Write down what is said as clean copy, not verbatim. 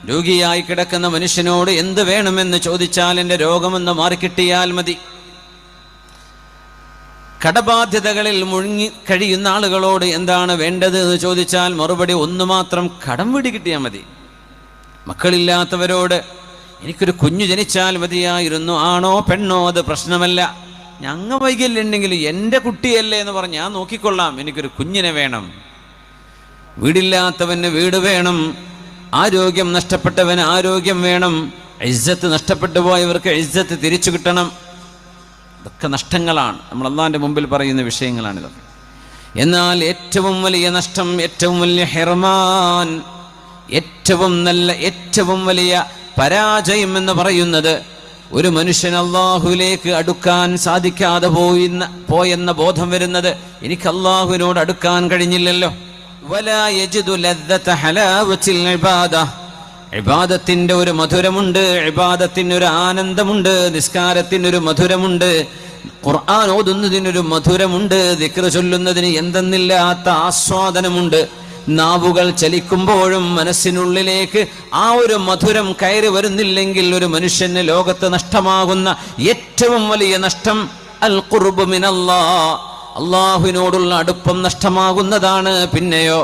രോഗിയായി കിടക്കുന്ന മനുഷ്യനോട് എന്ത് വേണമെന്ന് ചോദിച്ചാൽ എൻ്റെ രോഗമെന്ന് മാറിക്കിട്ടിയാൽ മതി. കടബാധ്യതകളിൽ മുഴുങ്ങി കഴിയുന്ന ആളുകളോട് എന്താണ് വേണ്ടത് എന്ന് ചോദിച്ചാൽ മറുപടി ഒന്ന് മാത്രം: കടം വീടി കിട്ടിയാൽ മതി. മക്കളില്ലാത്തവരോട് എനിക്കൊരു കുഞ്ഞു ജനിച്ചാൽ മതിയായിരുന്നു, ആണോ പെണ്ണോ അത് പ്രശ്നമല്ല, ഞങ്ങ വൈകല്യുണ്ടെങ്കിൽ എൻ്റെ കുട്ടിയല്ലേ എന്ന് പറഞ്ഞ് ഞാൻ നോക്കിക്കൊള്ളാം, എനിക്കൊരു കുഞ്ഞിനെ വേണം. വീടില്ലാത്തവന് വീട് വേണം, ആരോഗ്യം നഷ്ടപ്പെട്ടവന് ആരോഗ്യം വേണം, ഇസ്സത്ത് നഷ്ടപ്പെട്ടു പോയവർക്ക് ഇസ്സത്ത് തിരിച്ചു കിട്ടണം. ഇതൊക്കെ നഷ്ടങ്ങളാണ്, നമ്മൾ അല്ലാഹുവിൻ്റെ മുമ്പിൽ പറയുന്ന വിഷയങ്ങളാണിതൊക്കെ. എന്നാൽ ഏറ്റവും വലിയ നഷ്ടം, ഏറ്റവും വലിയ ഹിർമാൻ, ഏറ്റവും വലിയ പരാജയം എന്ന് പറയുന്നത് ഒരു മനുഷ്യൻ അല്ലാഹുവിലേക്ക് അടുക്കാൻ സാധിക്കാതെ പോയെന്ന ബോധം വരുന്നത്, എനിക്ക് അല്ലാഹുവിനോട് അടുക്കാൻ കഴിഞ്ഞില്ലല്ലോ. വലാ യജിദു ലദ്ദത ഹലാവത്തിൽ ഇബാദ, ഇബാദത്തിന്റെ ഒരു മധുരമുണ്ട്, ഇബാദത്തിനൊരു ആനന്ദമുണ്ട്, നിസ്കാരത്തിനൊരു മധുരമുണ്ട്, ഖുർആൻ ഓതുന്നതിനൊരു മധുരമുണ്ട്, ദിക്ർ ചൊല്ലുന്നതിന് എന്തെന്നില്ലാത്ത ആസ്വാദനമുണ്ട്. നാവുകൾ ചലിക്കുമ്പോഴും മനസ്സിനുള്ളിലേക്ക് ആ ഒരു മധുരം കയറി വരുന്നില്ലെങ്കിൽ ഒരു മനുഷ്യന് ലോകത്ത് നഷ്ടമാകുന്ന ഏറ്റവും വലിയ നഷ്ടം അൽ ഖുർബ് മിനല്ലാഹ്, അല്ലാഹുവിനോടുള്ള അടുപ്പം നഷ്ടമാകുന്നതാണ്. പിന്നെയോ